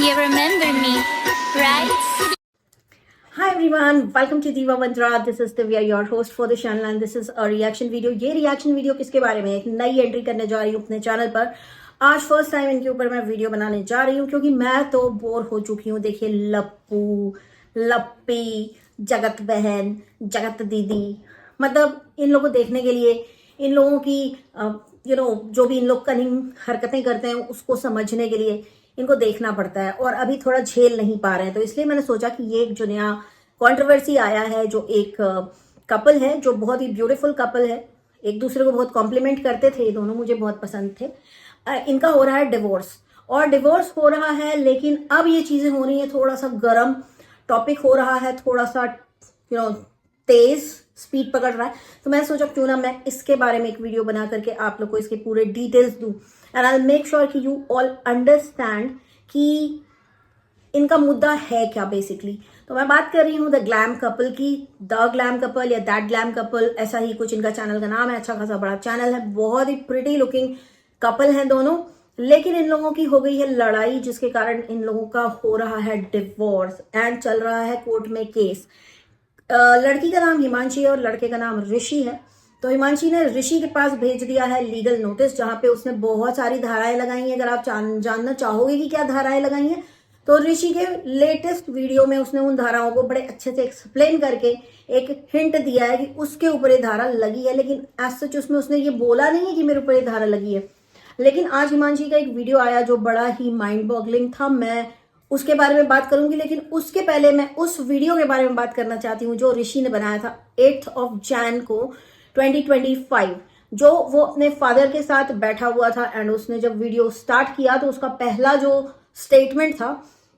You remember me, right? Hi everyone, welcome to Diva Mantra. This is Divya, your host for the channel, and this is a reaction video. ये reaction video किसके बारे में? एक नई entry करने जा रही हूँ अपने चैनल पर. आज फर्स्ट टाइम इनके ऊपर मैं वीडियो बनाने जा रही हूँ क्योंकि मैं तो बोर हो चुकी हूँ. देखिए लप्पू, लप्पी, जगत बहन, जगत दीदी, मतलब इन लोगों को देखने के लिए, इन लोगों की जो भी इन लोग कनिंग हरकतें करते हैं उसको समझने के लिए इनको देखना पड़ता है और अभी थोड़ा झेल नहीं पा रहे हैं. तो इसलिए मैंने सोचा कि ये एक जो नया कंट्रोवर्सी आया है, जो एक कपल है जो बहुत ही ब्यूटीफुल कपल है, एक दूसरे को बहुत कॉम्प्लीमेंट करते थे, ये दोनों मुझे बहुत पसंद थे. इनका हो रहा है डिवोर्स, और डिवोर्स हो रहा है, लेकिन अब ये चीजें हो रही है, थोड़ा सा गर्म टॉपिक हो रहा है, थोड़ा सा तेज स्पीड पकड़ रहा है. तो मैं सोचा क्यों ना मैं इसके बारे में एक वीडियो बना करके आप लोग को इसके पूरे डिटेल्स दूं, एंड आई मेक श्योर कि यू ऑल अंडरस्टैंड कि इनका मुद्दा है क्या बेसिकली. तो मैं बात कर रही हूँ द ग्लैम कपल की. द ग्लैम कपल या दैट ग्लैम कपल, ऐसा ही कुछ इनका चैनल का नाम है. अच्छा खासा बड़ा चैनल है, बहुत ही प्रिटी लुकिंग कपल है दोनों. लेकिन इन लोगों की हो गई है लड़ाई, जिसके कारण इन लोगों का हो रहा है डिवोर्स एंड चल रहा है कोर्ट में केस. लड़की का नाम हिमांशी है और लड़के का नाम ऋषि है. तो हिमांशी ने ऋषि के पास भेज दिया है लीगल नोटिस, जहां पे उसने बहुत सारी धाराएं लगाई हैं. अगर आप जानना चाहोगे कि क्या धाराएं लगाई हैं, तो ऋषि के लेटेस्ट वीडियो में उसने उन धाराओं को बड़े अच्छे से एक्सप्लेन करके एक हिंट दिया है कि उसके ऊपर ये धारा लगी है. लेकिन एज सच उसमें उसने ये बोला नहीं है कि मेरे ऊपर ये धारा लगी है. लेकिन आज हिमांशी का एक वीडियो आया जो बड़ा ही माइंड बॉगलिंग था. मैं उसके बारे में बात करूंगी, लेकिन उसके पहले मैं उस वीडियो के बारे में बात करना चाहती हूँ जो ऋषि ने बनाया था 8 जनवरी को 2025, जो वो अपने फादर के साथ बैठा हुआ था. एंड उसने जब वीडियो स्टार्ट किया तो उसका पहला जो स्टेटमेंट था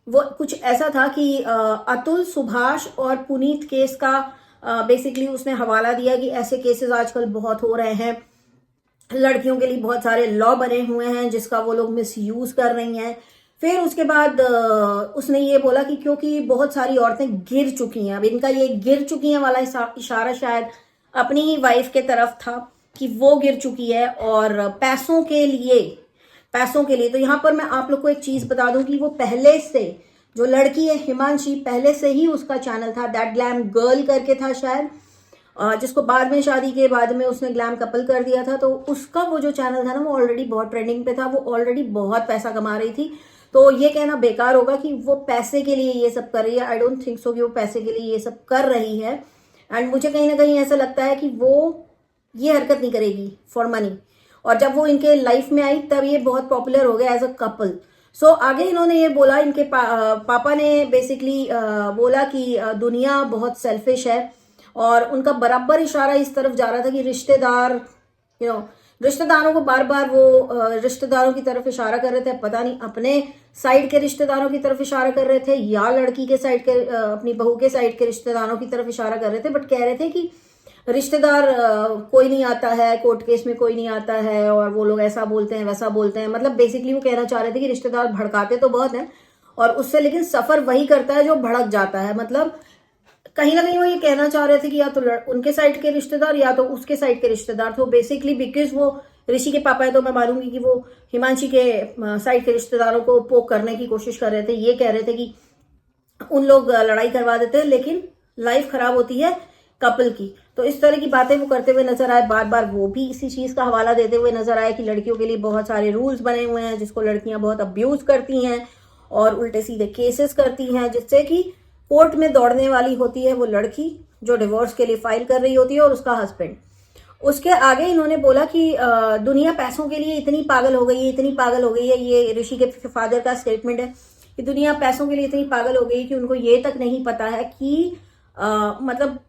वो कुछ ऐसा था कि अतुल, सुभाष और पुनीत केस का बेसिकली उसने हवाला दिया कि ऐसे केसेस आजकल बहुत हो रहे हैं, लड़कियों के लिए बहुत सारे लॉ बने हुए हैं जिसका वो लोग मिसयूज कर रही हैं. फिर उसके बाद उसने ये बोला कि क्योंकि बहुत सारी औरतें गिर चुकी हैं. अब इनका ये गिर चुकी हैं वाला इशारा शायद अपनी ही वाइफ के तरफ था कि वो गिर चुकी है और पैसों के लिए. तो यहाँ पर मैं आप लोग को एक चीज बता दूं कि वो पहले से, जो लड़की है हिमांशी, पहले से ही उसका चैनल था दैट ग्लैम गर्ल करके था शायद, जिसको बाद में शादी के बाद में उसने ग्लैम कपल कर दिया था. तो उसका वो जो चैनल था ना, वो ऑलरेडी बहुत ट्रेंडिंग पे था, वो ऑलरेडी बहुत पैसा कमा रही थी. तो ये कहना बेकार होगा कि वो पैसे के लिए ये सब कर रही है. आई डोंट थिंक सो कि वो पैसे के लिए ये सब कर रही है. एंड मुझे कहीं ना कहीं ऐसा लगता है कि वो ये हरकत नहीं करेगी फॉर मनी. और जब वो इनके लाइफ में आई तब ये बहुत पॉपुलर हो गया एज अ कपल. सो आगे इन्होंने ये बोला, इनके पापा ने बेसिकली बोला कि दुनिया बहुत सेल्फिश है, और उनका बराबर इशारा इस तरफ जा रहा था कि रिश्तेदारों को बार बार वो रिश्तेदारों की तरफ इशारा कर रहे थे. पता नहीं अपने साइड के रिश्तेदारों की तरफ इशारा कर रहे थे या लड़की के साइड के अपनी बहू के साइड के रिश्तेदारों की तरफ इशारा कर रहे थे. बट कह रहे थे कि रिश्तेदार कोई नहीं आता है, कोर्ट केस में कोई नहीं आता है, और वो लोग ऐसा बोलते हैं वैसा बोलते हैं. मतलब बेसिकली वो कहना चाह रहे थे कि रिश्तेदार भड़काते तो बहुत हैं और उससे लेकिन सफर वही करता है जो भड़क जाता है. मतलब कहीं ना कहीं वो ये कहना चाह रहे थे कि या तो उनके साइड के रिश्तेदार या तो उसके साइड के रिश्तेदार. तो बेसिकली बिकॉज वो ऋषि के पापा है, तो मैं मानूंगी कि वो हिमांशी के साइड के रिश्तेदारों को पोक करने की कोशिश कर रहे थे. ये कह रहे थे कि उन लोग लड़ाई करवा देते हैं लेकिन लाइफ खराब होती है कपल की. तो इस तरह की बातें वो करते हुए नजर आए. बार बार वो भी इसी चीज का हवाला देते हुए नजर आए कि लड़कियों के लिए बहुत सारे रूल्स बने हुए हैं जिसको लड़कियां बहुत अब्यूज करती हैं और उल्टे सीधे केसेस करती हैं, जिससे कि कोर्ट में दौड़ने वाली होती है वो लड़की जो डिवोर्स के लिए फाइल कर रही होती है और उसका हस्बैंड. उसके आगे इन्होंने बोला कि दुनिया पैसों के लिए इतनी पागल हो गई है. ये ऋषि के फादर का स्टेटमेंट है कि दुनिया पैसों के लिए इतनी पागल हो गई कि उनको ये तक नहीं पता है कि मतलब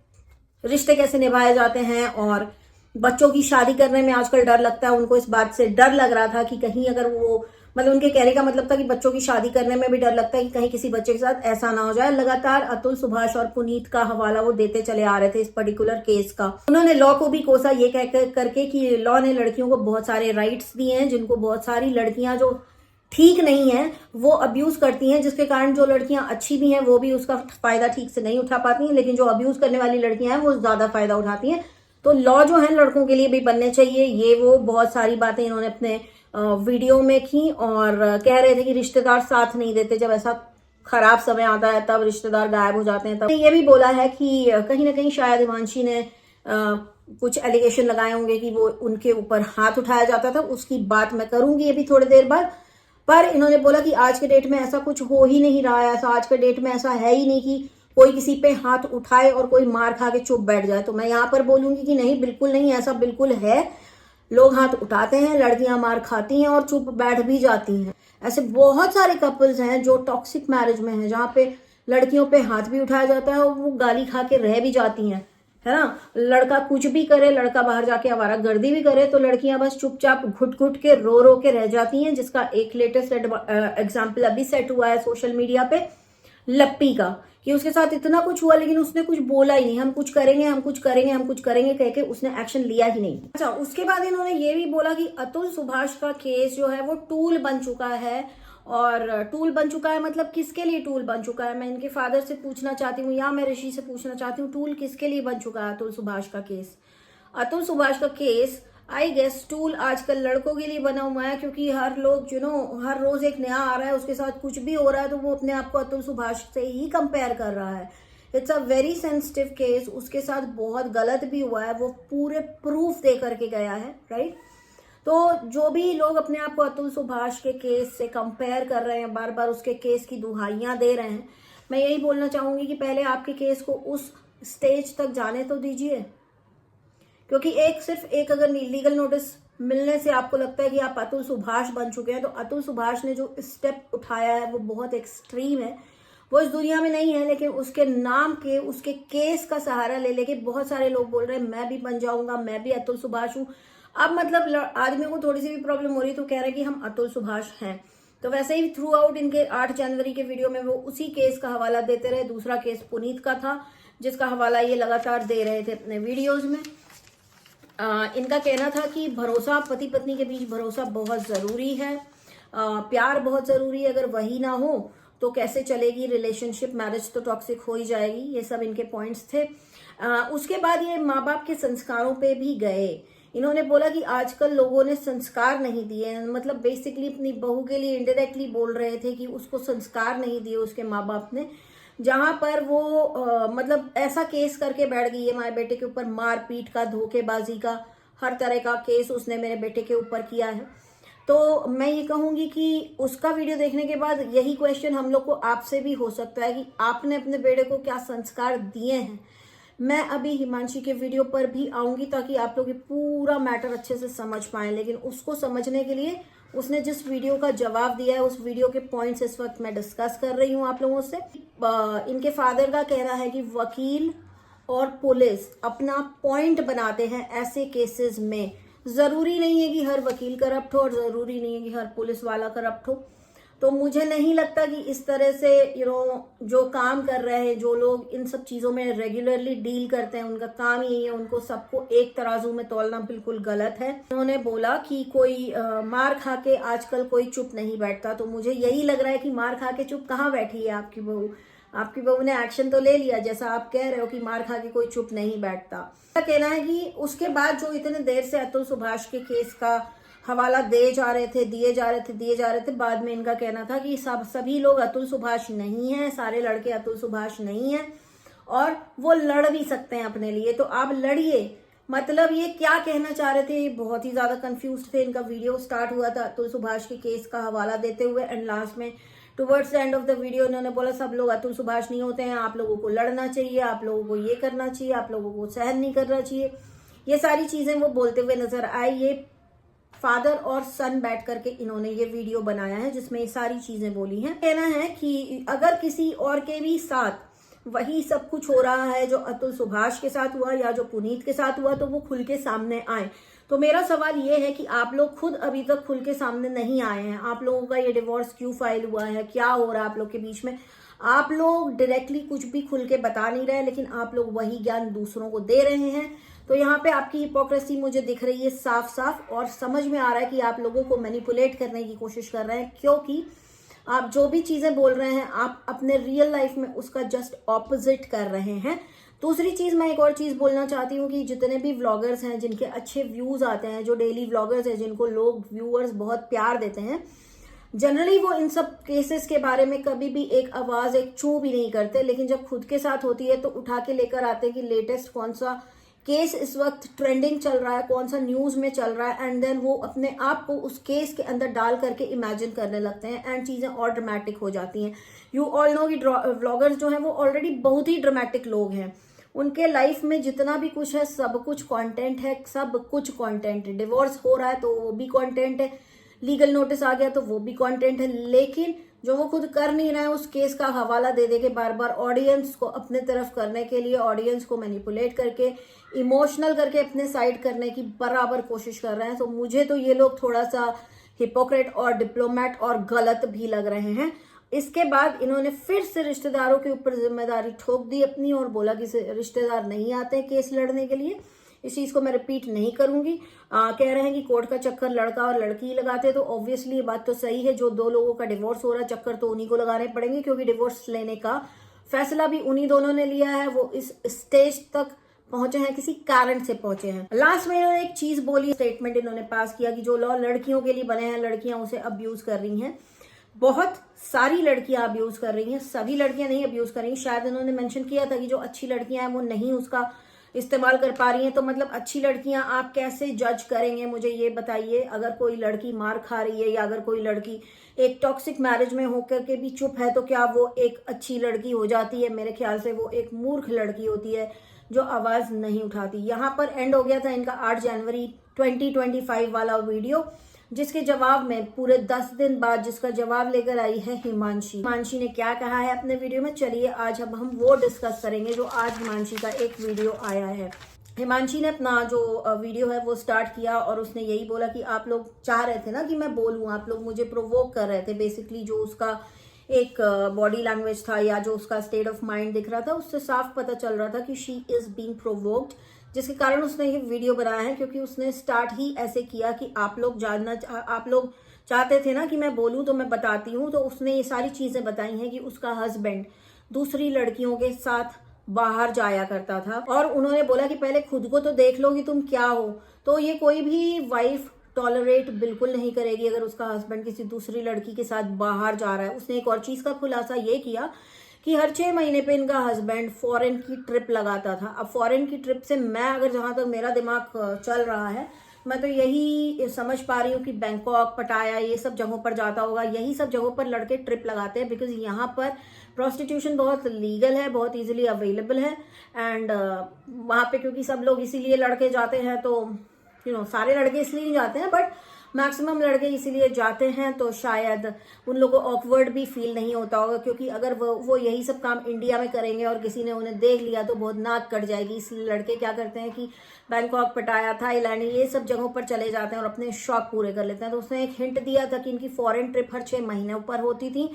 रिश्ते कैसे निभाए जाते हैं. और बच्चों की शादी करने में आजकल डर लगता है. उनको इस बात से डर लग रहा था कि कहीं अगर वो, मतलब उनके कहने का मतलब था कि बच्चों की शादी करने में भी डर लगता है कि कहीं किसी बच्चे के साथ ऐसा ना हो जाए. लगातार अतुल, सुभाष और पुनीत का हवाला वो देते चले आ रहे थे इस पर्टिकुलर केस का. उन्होंने लॉ को भी कोसा ये कह करके कि लॉ ने लड़कियों को बहुत सारे राइट्स दिए हैं जिनको बहुत सारी लड़कियां जो ठीक नहीं है वो अब्यूज करती हैं, जिसके कारण जो लड़कियां अच्छी भी हैं वो भी उसका फायदा ठीक से नहीं उठा पाती हैं, लेकिन जो अब्यूज करने वाली लड़कियां हैं वो ज्यादा फायदा उठाती हैं. तो लॉ जो है लड़कों के लिए भी बनने चाहिए. ये वो बहुत सारी बातें इन्होंने अपने वीडियो में की और कह रहे थे कि रिश्तेदार साथ नहीं देते, जब ऐसा खराब समय आता है तब रिश्तेदार गायब हो जाते हैं। तब ये भी बोला है कि कहीं ना कहीं शायद हिमांशी ने कुछ एलिगेशन लगाए होंगे कि वो उनके ऊपर हाथ उठाया जाता था। उसकी बात मैं करूंगी अभी थोड़ी देर बाद, पर इन्होंने बोला कि आज के डेट में ऐसा कुछ हो ही नहीं रहा है, ऐसा आज के डेट में ऐसा है ही नहीं कि कोई किसी पे हाथ उठाए और कोई मार खा के चुप बैठ जाए। तो मैं यहाँ पर बोलूंगी कि नहीं, बिल्कुल नहीं, ऐसा बिल्कुल है। लोग हाथ उठाते हैं, लड़कियां मार खाती हैं और चुप बैठ भी जाती हैं। ऐसे बहुत सारे कपल्स हैं जो टॉक्सिक मैरिज में हैं, जहाँ पे लड़कियों पे हाथ भी उठाया जाता है और वो गाली खा के रह भी जाती हैं, है ना। लड़का कुछ भी करे, लड़का बाहर जाके आवारागर्दी भी करे, तो लड़कियां बस चुपचाप घुट घुट के रो के रह जाती हैं। जिसका एक लेटेस्ट एग्जाम्पल अभी सेट हुआ है सोशल मीडिया पे, लप्पी का, कि उसके साथ इतना कुछ हुआ लेकिन उसने कुछ बोला ही नहीं। हम कुछ करेंगे, हम कुछ करेंगे, हम कुछ करेंगे कह के उसने एक्शन लिया ही नहीं। अच्छा, उसके बाद इन्होंने ये भी बोला कि अतुल सुभाष का केस जो है वो टूल बन चुका है। और टूल बन चुका है मतलब किसके लिए टूल बन चुका है, मैं इनके फादर से पूछना चाहती हूँ या मैं ऋषि से पूछना चाहती हूँ, टूल किसके लिए बन चुका है अतुल सुभाष का केस। अतुल सुभाष का केस आई गेस टूल आजकल लड़कों के लिए बना हुआ है, क्योंकि हर लोग हर रोज एक नया आ रहा है, उसके साथ कुछ भी हो रहा है तो वो अपने आप को अतुल सुभाष से ही कंपेयर कर रहा है। It's a very sensitive case, उसके साथ बहुत गलत भी हुआ है, वो पूरे प्रूफ दे करके गया है, राइट। तो जो भी लोग अपने आप को अतुल सुभाष के केस से कंपेयर कर रहे हैं, बार बार उसके केस की दुहाइयां दे रहे हैं, मैं यही बोलना चाहूंगी कि पहले आपके केस को उस स्टेज तक जाने तो दीजिए। क्योंकि सिर्फ एक अगर लीगल नोटिस मिलने से आपको लगता है कि आप अतुल सुभाष बन चुके हैं, तो अतुल सुभाष ने जो स्टेप उठाया है वो बहुत एक्सट्रीम है। वो इस दुनिया में नहीं है, लेकिन उसके नाम के, उसके केस का सहारा ले लेके बहुत सारे लोग बोल रहे हैं मैं भी बन जाऊंगा, मैं भी अतुल सुभाष हूं। अब मतलब आदमी को थोड़ी सी भी प्रॉब्लम हो रही है तो कह रहे हैं कि हम अतुल सुभाष हैं। तो वैसे ही थ्रू आउट इनके 8 जनवरी के वीडियो में वो उसी केस का हवाला देते रहे। दूसरा केस पुनीत का था, जिसका हवाला ये लगातार दे रहे थे अपने वीडियोज में। इनका कहना था कि भरोसा, पति पत्नी के बीच भरोसा बहुत जरूरी है, प्यार बहुत जरूरी है, अगर वही ना हो तो कैसे चलेगी रिलेशनशिप, मैरिज तो टॉक्सिक हो ही जाएगी। ये सब इनके पॉइंट्स थे। उसके बाद ये माँ बाप के संस्कारों पे भी गए। इन्होंने बोला कि आजकल लोगों ने संस्कार नहीं दिए, मतलब बेसिकली अपनी बहू के लिए इनडायरेक्टली बोल रहे थे कि उसको संस्कार नहीं दिए उसके माँ बाप ने। जहां पर वो मतलब ऐसा केस करके बैठ गई है हमारे बेटे के ऊपर, मारपीट का, धोखेबाजी का, हर तरह का केस उसने मेरे बेटे के ऊपर किया है। तो मैं ये कहूंगी कि उसका वीडियो देखने के बाद यही क्वेश्चन हम लोग को आपसे भी हो सकता है कि आपने अपने बेटे को क्या संस्कार दिए हैं। मैं अभी हिमांशी के वीडियो पर भी आऊंगी ताकि आप लोग ये पूरा मैटर अच्छे से समझ पाएं, लेकिन उसको समझने के लिए उसने जिस वीडियो का जवाब दिया है उस वीडियो के पॉइंट्स इस वक्त मैं डिस्कस कर रही हूं आप लोगों से। इनके फादर का कहना है कि वकील और पुलिस अपना पॉइंट बनाते हैं ऐसे केसेस में। जरूरी नहीं है कि हर वकील करप्ट हो और जरूरी नहीं है कि हर पुलिस वाला करप्ट हो। तो मुझे नहीं लगता कि इस तरह से जो काम कर रहे हैं, जो लोग इन सब चीजों में रेगुलरली डील करते हैं, उनका काम यही है, उनको सबको एक तराजू में तौलना बिल्कुल गलत है। उन्होंने बोला कि कोई मार खा के आजकल कोई चुप नहीं बैठता, तो मुझे यही लग रहा है कि मार खा के चुप कहाँ बैठी है आपकी बहू। आपकी बहू ने एक्शन तो ले लिया, जैसा आप कह रहे हो कि मार खा के कोई चुप नहीं बैठता। कहना है कि उसके बाद जो इतने देर से अतुल सुभाष के केस का हवाला दिए जा रहे थे, बाद में इनका कहना था कि सभी लोग अतुल सुभाष नहीं हैं, सारे लड़के अतुल सुभाष नहीं हैं और वो लड़ भी सकते हैं अपने लिए, तो आप लड़िए। मतलब ये क्या कहना चाह रहे थे, बहुत ही ज्यादा कंफ्यूज थे। इनका वीडियो स्टार्ट हुआ था अतुल सुभाष के केस का हवाला देते हुए, एंड लास्ट में towards the end of the video इन्होंने बोला सब लोग अतुल सुभाष नहीं होते हैं, आप लोगों को लड़ना चाहिए, आप लोगों को ये करना चाहिए, आप लोगों को सहन नहीं करना चाहिए। ये सारी चीजें वो बोलते हुए नजर आए। ये फादर और सन बैठ करके इन्होंने ये वीडियो बनाया है जिसमें ये सारी चीजें बोली हैं। कहना है कि अगर किसी और के भी साथ वही सब कुछ हो रहा है जो अतुल सुभाष के साथ हुआ या जो पुनीत के साथ हुआ, तो वो खुल के सामने आए। तो मेरा सवाल ये है कि आप लोग खुद अभी तक खुल के सामने नहीं आए हैं। आप लोगों का ये डिवोर्स क्यों फाइल हुआ है, क्या हो रहा है आप लोग के बीच में। आप लोग डायरेक्टली कुछ भी खुल के बता नहीं रहे, लेकिन आप लोग वही ज्ञान दूसरों को दे रहे हैं। तो यहाँ पे आपकी हिपोक्रेसी मुझे दिख रही है साफ साफ, और समझ में आ रहा है कि आप लोगों को मैनिपुलेट करने की कोशिश कर रहे हैं, क्योंकि आप जो भी चीजें बोल रहे हैं आप अपने रियल लाइफ में उसका जस्ट ऑपोजिट कर रहे हैं। दूसरी चीज, मैं एक और चीज बोलना चाहती हूँ कि जितने भी व्लॉगर्स हैं जिनके अच्छे व्यूज आते हैं, जो डेली व्लॉगर्स हैं जिनको लोग व्यूअर्स बहुत प्यार देते हैं, जनरली वो इन सब केसेस के बारे में कभी भी एक आवाज, एक चू भी नहीं करते। लेकिन जब खुद के साथ होती है तो उठा के लेकर आते हैं कि लेटेस्ट कौन सा केस इस वक्त ट्रेंडिंग चल रहा है, कौन सा न्यूज में चल रहा है, एंड देन वो अपने आप को उस केस के अंदर डाल करके इमेजिन करने लगते हैं एंड चीजें और ड्रामेटिक हो जाती हैं। यू ऑल नो कि व्लॉगर्स जो हैं वो ऑलरेडी बहुत ही ड्रामेटिक लोग हैं। उनके लाइफ में जितना भी कुछ है सब कुछ कंटेंट है, सब कुछ कंटेंट है। डिवोर्स हो रहा है तो वो भी कंटेंट है, लीगल नोटिस आ गया तो वो भी कंटेंट है। लेकिन जो वो खुद कर नहीं रहे हैं उस केस का हवाला दे दे के बार बार ऑडियंस को अपने तरफ करने के लिए, ऑडियंस को मैनिपुलेट करके, इमोशनल करके अपने साइड करने की बराबर कोशिश कर रहे हैं। तो मुझे तो ये लोग थोड़ा सा हिपोक्रेट और डिप्लोमेट और गलत भी लग रहे हैं। इसके बाद इन्होंने फिर से रिश्तेदारों के ऊपर जिम्मेदारी ठोक दी अपनी और बोला कि रिश्तेदार नहीं आते केस लड़ने के लिए। इस चीज को मैं रिपीट नहीं करूंगी। कह रहे हैं कि कोर्ट का चक्कर लड़का और लड़की ही लगाते, तो ऑब्वियसली ये बात तो सही है। जो दो लोगों का डिवोर्स हो रहा है चक्कर तो उन्हीं को लगाने पड़ेंगे, क्योंकि डिवोर्स लेने का फैसला भी उन्हीं दोनों ने लिया है। वो इस स्टेज तक पहुंचे हैं किसी कारण से पहुंचे हैं। लास्ट में इन्होंने एक चीज बोली, स्टेटमेंट इन्होंने पास किया कि जो लॉ लड़कियों के लिए बने हैं, लड़कियां उसे अब्यूज कर रही हैं। बहुत सारी लड़कियां अब्यूज कर रही हैं, सभी लड़कियां नहीं अब्यूज कर रही। शायद इन्होंने मेंशन किया था कि जो अच्छी लड़कियां हैं वो नहीं उसका इस्तेमाल कर पा रही हैं। तो मतलब अच्छी लड़कियां आप कैसे जज करेंगे, मुझे ये बताइए। अगर कोई लड़की मार खा रही है या अगर कोई लड़की एक टॉक्सिक मैरिज में होकर के भी चुप है तो क्या वो एक अच्छी लड़की हो जाती है? मेरे ख्याल से वो एक मूर्ख लड़की होती है जो आवाज नहीं उठाती। यहाँ पर एंड हो गया था इनका 8 जनवरी 2025 वाला वीडियो, जिसके जवाब में पूरे 10 दिन बाद जिसका जवाब लेकर आई है हिमांशी। हिमांशी ने क्या कहा है अपने वीडियो में, चलिए आज अब हम वो डिस्कस करेंगे जो आज हिमांशी का एक वीडियो आया है। हिमांशी ने अपना जो वीडियो है वो स्टार्ट किया और उसने यही बोला कि आप लोग चाह रहे थे ना कि मैं बोलूं, आप लोग मुझे प्रोवोक कर रहे थे। बेसिकली जो उसका एक बॉडी लैंग्वेज था या जो उसका स्टेट ऑफ माइंड दिख रहा था उससे साफ पता चल रहा था कि शी इज बीइंग प्रोवोक्ड, जिसके कारण उसने ये वीडियो बनाया है। क्योंकि उसने स्टार्ट ही ऐसे किया कि आप लोग चाहते थे ना कि मैं बोलूं तो मैं बताती हूँ। तो उसने ये सारी चीजें बताई हैं कि उसका हस्बैंड दूसरी लड़कियों के साथ बाहर जाया करता था और उन्होंने बोला कि पहले खुद को तो देख लो कि तुम क्या हो। तो ये कोई भी वाइफ टॉलरेट बिल्कुल नहीं करेगी अगर उसका हस्बैंड किसी दूसरी लड़की के साथ बाहर जा रहा है। उसने एक और चीज का खुलासा ये किया कि हर 6 महीने पे इनका हस्बैंड फॉरेन की ट्रिप लगाता था। अब फॉरेन की ट्रिप से मैं अगर जहां तक मेरा दिमाग चल रहा है, मैं तो यही समझ पा रही हूँ कि बैंकॉक, पटाया, ये सब जगहों पर जाता होगा। यही सब जगहों पर लड़के ट्रिप लगाते हैं बिकॉज यहाँ पर प्रोस्टिट्यूशन बहुत लीगल है, बहुत इजीली अवेलेबल है। एंड वहाँ पे क्योंकि सब लोग इसीलिए लड़के जाते हैं, तो सारे लड़के इसलिए नहीं जाते हैं बट मैक्सिमम लड़के इसीलिए जाते हैं। तो शायद उन लोगों को ऑकवर्ड भी फील नहीं होता होगा, क्योंकि अगर वो यही सब काम इंडिया में करेंगे और किसी ने उन्हें देख लिया तो बहुत नाक कट जाएगी। इसलिए लड़के क्या करते हैं कि बैंकॉक, पटाया, थाईलैंड, ये सब जगहों पर चले जाते हैं और अपने शौक पूरे कर लेते हैं। तो उसने एक हिंट दिया था कि इनकी फॉरेन ट्रिप हर 6 महीनों पर होती थी।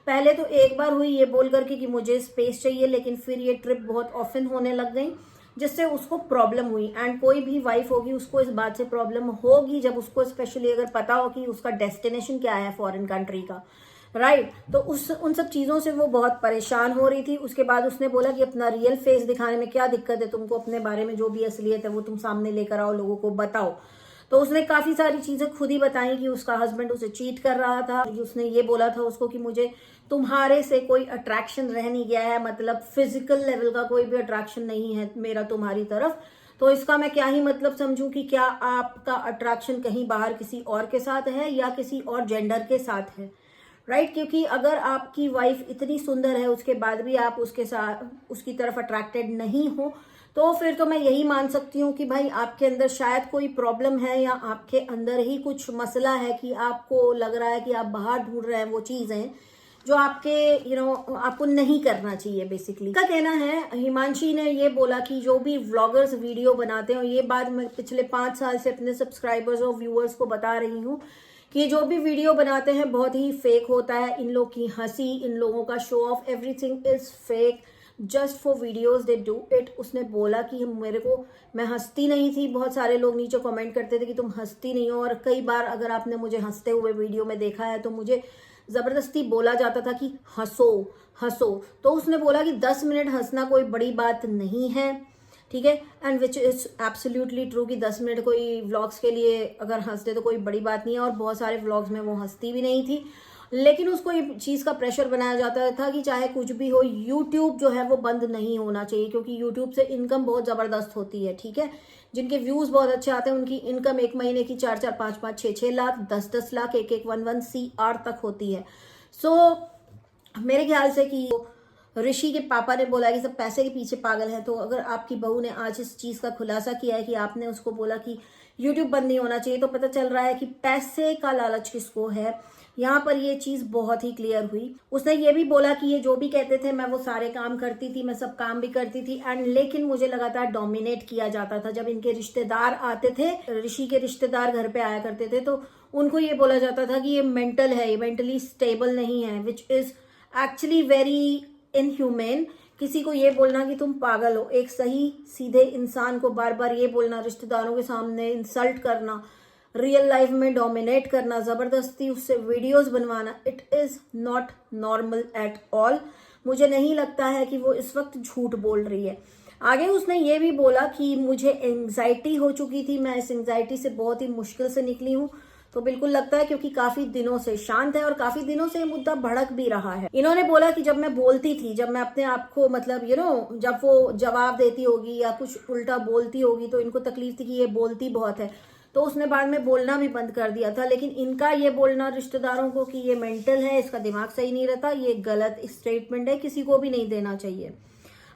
पहले तो एक बार हुई ये बोल करके कि मुझे स्पेस चाहिए, लेकिन फिर ये ट्रिप बहुत ऑफन होने लग गई जिससे उसको प्रॉब्लम हुई। एंड कोई भी वाइफ होगी उसको इस बात से प्रॉब्लम होगी जब उसको स्पेशली अगर पता हो कि उसका डेस्टिनेशन क्या है फॉरेन कंट्री का, राइट। तो उन सब चीजों से वो बहुत परेशान हो रही थी। उसके बाद उसने बोला कि अपना रियल फेस दिखाने में क्या दिक्कत है, तुमको अपने बारे में जो भी असलियत है वो तुम सामने लेकर आओ, लोगों को बताओ। तो उसने काफी सारी चीजें खुद ही बताई कि उसका हस्बैंड उसे चीट कर रहा था। उसने ये बोला था उसको कि मुझे तुम्हारे से कोई अट्रैक्शन रह नहीं गया है, मतलब फिजिकल लेवल का कोई भी अट्रैक्शन नहीं है मेरा तुम्हारी तरफ। तो इसका मैं क्या ही मतलब समझूं कि क्या आपका अट्रैक्शन कहीं बाहर किसी और के साथ है या किसी और जेंडर के साथ है, राइट। क्योंकि अगर आपकी वाइफ इतनी सुंदर है उसके बाद भी आप उसकी तरफ अट्रैक्टेड नहीं हो, तो फिर तो मैं यही मान सकती हूँ कि भाई आपके अंदर शायद कोई प्रॉब्लम है या आपके अंदर ही कुछ मसला है कि आपको लग रहा है कि आप बाहर ढूंढ रहे हैं वो चीजें जो आपके आपको नहीं करना चाहिए। बेसिकली का कहना है, हिमांशी ने ये बोला कि जो भी व्लॉगर्स वीडियो बनाते हैं, ये बात मैं पिछले 5 साल से अपने सब्सक्राइबर्स और व्यूअर्स को बता रही हूँ कि जो भी वीडियो बनाते हैं बहुत ही फेक होता है। इन लोग की हंसी, इन लोगों का show off, everything is fake just for videos they do it. उसने बोला कि मैं हंसती नहीं थी। बहुत सारे लोग नीचे कमेंट करते थे कि तुम हंसती नहीं हो, और कई बार अगर आपने मुझे हंसते हुए वीडियो में देखा है तो मुझे जबरदस्ती बोला जाता था कि हंसो हंसो, तो उसने बोला कि 10 मिनट हंसना कोई बड़ी बात नहीं है, ठीक है। And which is absolutely true कि 10 मिनट कोई व्लॉग्स के लिए अगर हंसते तो कोई बड़ी बात नहीं है, और बहुत सारे व्लॉग्स में वो हंसती भी नहीं थी। लेकिन उसको ये चीज़ का प्रेशर बनाया जाता था कि चाहे कुछ भी हो, यूट्यूब जो है वो बंद नहीं होना चाहिए, क्योंकि यूट्यूब से इनकम बहुत ज़बरदस्त होती है, ठीक है। जिनके व्यूज़ बहुत अच्छे आते हैं उनकी इनकम एक महीने की 4-4, 5-5, 6-6 लाख, 10-10 लाख, 1-1 CR तक होती है। सो मेरे ख्याल से कि ऋषि के पापा ने बोला कि सब पैसे के पीछे पागल है, तो अगर आपकी बहू ने आज इस चीज़ का खुलासा किया है कि आपने उसको बोला कि यूट्यूब बंद नहीं होना चाहिए, तो पता चल रहा है कि पैसे का लालच किसको है। यहाँ पर ये चीज़ बहुत ही क्लियर हुई। उसने ये भी बोला कि ये जो भी कहते थे मैं वो सारे काम करती थी, मैं सब काम भी करती थी, एंड लेकिन मुझे लगातार डोमिनेट किया जाता था। जब इनके रिश्तेदार आते थे, ऋषि के रिश्तेदार घर पे आया करते थे, तो उनको ये बोला जाता था कि ये मेंटल है, ये मेंटली स्टेबल नहीं है, which is actually very inhumane. किसी को ये बोलना कि तुम पागल हो, एक सही सीधे इंसान को बार बार ये बोलना, रिश्तेदारों के सामने इंसल्ट करना, रियल लाइफ में डोमिनेट करना, जबरदस्ती उससे वीडियोस बनवाना, it is not normal at all. मुझे नहीं लगता है कि वो इस वक्त झूठ बोल रही है। आगे उसने ये भी बोला कि मुझे एंग्जाइटी हो चुकी थी, मैं इस एंग्जाइटी से बहुत ही मुश्किल से निकली हूँ। तो बिल्कुल लगता है, क्योंकि काफी दिनों से शांत है और काफी दिनों से ये मुद्दा भड़क भी रहा है। इन्होंने बोला कि जब मैं बोलती थी, जब मैं अपने आप को मतलब जब वो जवाब देती होगी या कुछ उल्टा बोलती होगी तो इनको तकलीफ थी कि ये बोलती बहुत है, तो उसने बाद में बोलना भी बंद कर दिया था। लेकिन इनका ये बोलना रिश्तेदारों को कि ये मेंटल है, इसका दिमाग सही नहीं रहता, ये गलत स्टेटमेंट है, किसी को भी नहीं देना चाहिए।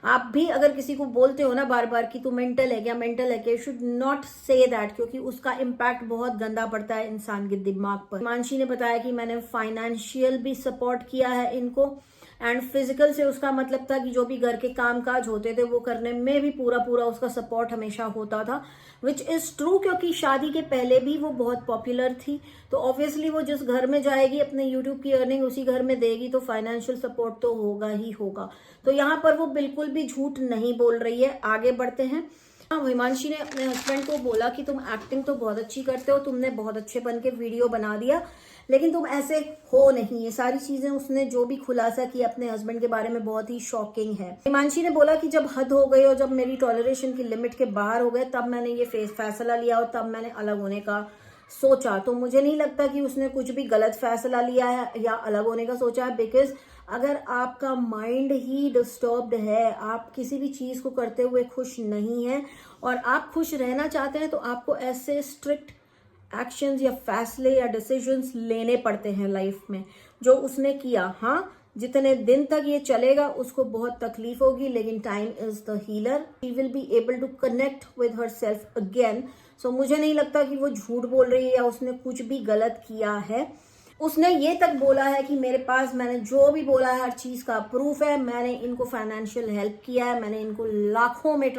आप भी अगर किसी को बोलते हो ना बार बार कि तू मेंटल है क्या, मेंटल है क्या, शुड नॉट से दैट, क्योंकि उसका इम्पैक्ट बहुत गंदा पड़ता है इंसान के दिमाग पर। हिमांशी ने बताया कि मैंने फाइनेंशियल भी सपोर्ट किया है इनको, एंड फिजिकल से उसका मतलब था कि जो भी घर के काम काज होते थे वो करने में भी पूरा पूरा उसका सपोर्ट हमेशा होता था, विच इज ट्रू, क्योंकि शादी के पहले भी वो बहुत पॉपुलर थी। तो ऑब्वियसली वो जिस घर में जाएगी अपने यूट्यूब की अर्निंग उसी घर में देगी, तो फाइनेंशियल सपोर्ट तो होगा ही होगा। तो यहाँ पर वो बिल्कुल भी झूठ नहीं बोल रही है। आगे बढ़ते हैं। हिमांशी ने अपने हस्बैंड को बोला कि तुम एक्टिंग तो बहुत अच्छी करते हो, तुमने बहुत अच्छे बन के वीडियो बना दिया, लेकिन तुम ऐसे हो नहीं। ये सारी चीजें उसने जो भी खुलासा किया अपने हस्बैंड के बारे में बहुत ही शॉकिंग है। हिमांशी ने बोला कि जब हद हो गई और जब मेरी टॉलरेशन की लिमिट के बाहर हो गए, तब मैंने ये फैसला लिया और तब मैंने अलग होने का सोचा। तो मुझे नहीं लगता कि उसने कुछ भी गलत फैसला लिया है या अलग होने का सोचा है, बिकॉज अगर आपका माइंड ही डिस्टर्ब्ड है, आप किसी भी चीज को करते हुए खुश नहीं है और आप खुश रहना चाहते हैं, तो आपको ऐसे स्ट्रिक्ट एक्शंस या फैसले या डिसीजंस लेने पड़ते हैं लाइफ में, जो उसने किया। हाँ, जितने दिन तक ये चलेगा उसको बहुत तकलीफ होगी, लेकिन time is the healer, she will be able to connect with herself again. So मुझे नहीं लगता कि वो झूठ बोल रही है या उसने कुछ भी गलत किया है। उसने ये तक बोला है कि मेरे पास मैंने जो भी बोला है हर चीज का प्रूफ है, मैंने इनको फाइनेंशियल हेल्प किया है, मैंने इनको लाखों में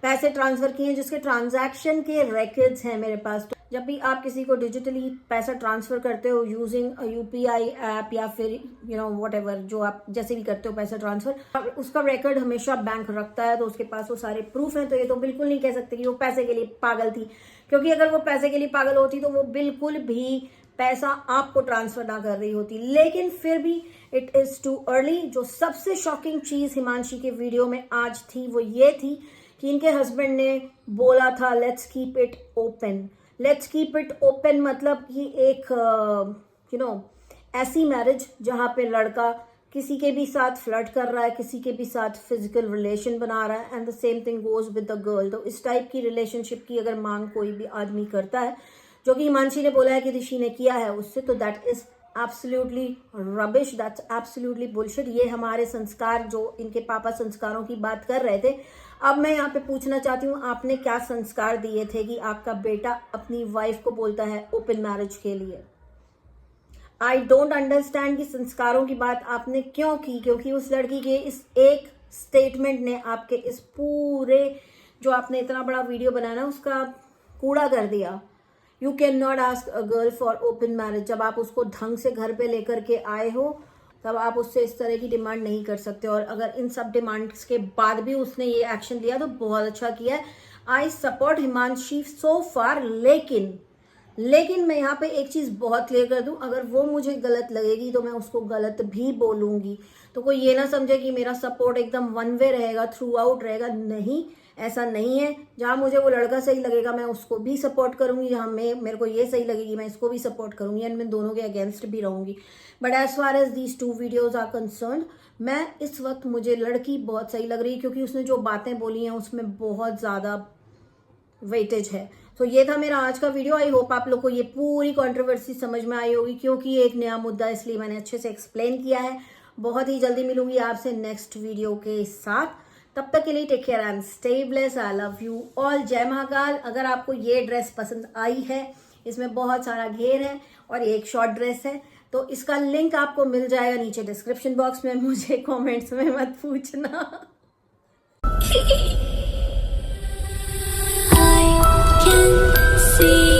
पैसे ट्रांसफर किए हैं, जिसके ट्रांजैक्शन के रिकॉर्ड्स हैं मेरे पास। तो जब भी आप किसी को डिजिटली पैसा ट्रांसफर करते हो यूजिंग यूपीआई ऐप या फिर व्हाटएवर, जो आप जैसे भी करते हो पैसा ट्रांसफर, उसका रिकॉर्ड हमेशा बैंक रखता है, तो उसके पास वो सारे प्रूफ हैं। तो ये तो बिल्कुल नहीं कह सकते कि वो पैसे के लिए पागल थी, क्योंकि अगर वो पैसे के लिए पागल होती तो वो बिल्कुल भी पैसा आपको ट्रांसफर ना कर रही होती। लेकिन फिर भी इट इज टू अर्ली। जो सबसे शॉकिंग चीज हिमांशी के वीडियो में आज थी वो ये थी कि इनके हस्बैंड ने बोला था let's keep it open. Let's keep it open मतलब कि एक ऐसी मैरिज जहां पे लड़का किसी के भी साथ फ्लर्ट कर रहा है, किसी के भी साथ फिजिकल रिलेशन बना रहा है, and the same thing goes with the girl. तो इस टाइप की रिलेशनशिप की अगर मांग कोई भी आदमी करता है, जो कि हिमांशी ने बोला है कि ऋषि ने किया है उससे, तो that is absolutely rubbish, that's absolutely bullshit. ये हमारे संस्कार, जो इनके पापा संस्कारों की बात कर रहे थे, अब मैं यहाँ पे पूछना चाहती हूँ आपने क्या संस्कार दिए थे कि आपका बेटा अपनी वाइफ को बोलता है ओपन मैरिज के लिए। आई डोंट अंडरस्टैंड कि संस्कारों की बात आपने क्यों की, क्योंकि उस लड़की के इस एक स्टेटमेंट ने आपके इस पूरे जो आपने इतना बड़ा वीडियो बनाया उसका कूड़ा कर दिया। You can not ask a girl for open marriage. जब आप उसको ढंग से घर पे लेकर के आए हो तब आप उससे इस तरह की डिमांड नहीं कर सकते। और अगर इन सब डिमांड्स के बाद भी उसने ये एक्शन लिया तो बहुत अच्छा किया है। आई सपोर्ट हिमांशी सो फार, लेकिन लेकिन मैं यहाँ पे एक चीज़ बहुत क्लियर कर दूं, अगर वो मुझे गलत लगेगी तो मैं उसको गलत भी बोलूंगी। तो कोई ये ना समझे कि मेरा सपोर्ट एकदम वन वे रहेगा, थ्रू आउट रहेगा, नहीं, ऐसा नहीं है। जहाँ मुझे वो लड़का सही लगेगा मैं उसको भी सपोर्ट करूंगी, जहाँ मेरे को ये सही लगेगी मैं इसको भी सपोर्ट करूंगी, एंड मैं दोनों के अगेंस्ट भी रहूंगी। But as far as these 2 videos are concern, मैं इस वक्त मुझे लड़की बहुत सही लग रही है, क्योंकि उसने जो बातें बोली हैं उसमें बहुत ज़्यादा वेटेज है। तो ये था मेरा आज का वीडियो। आई होप आप लोग को ये पूरी कंट्रोवर्सी समझ में आई होगी, क्योंकि ये एक नया मुद्दा, इसलिए मैंने अच्छे से एक्सप्लेन किया है। बहुत ही जल्दी मिलूंगी आपसे नेक्स्ट वीडियो के साथ। तब तक के लिए take care and stay bless. I love you all. जय महाकाल। अगर आपको ये ड्रेस पसंद आई है, इसमें बहुत सारा घेर है और एक शॉर्ट ड्रेस है, तो इसका लिंक आपको मिल जाएगा नीचे डिस्क्रिप्शन बॉक्स में। मुझे कमेंट्स में मत पूछना। I can see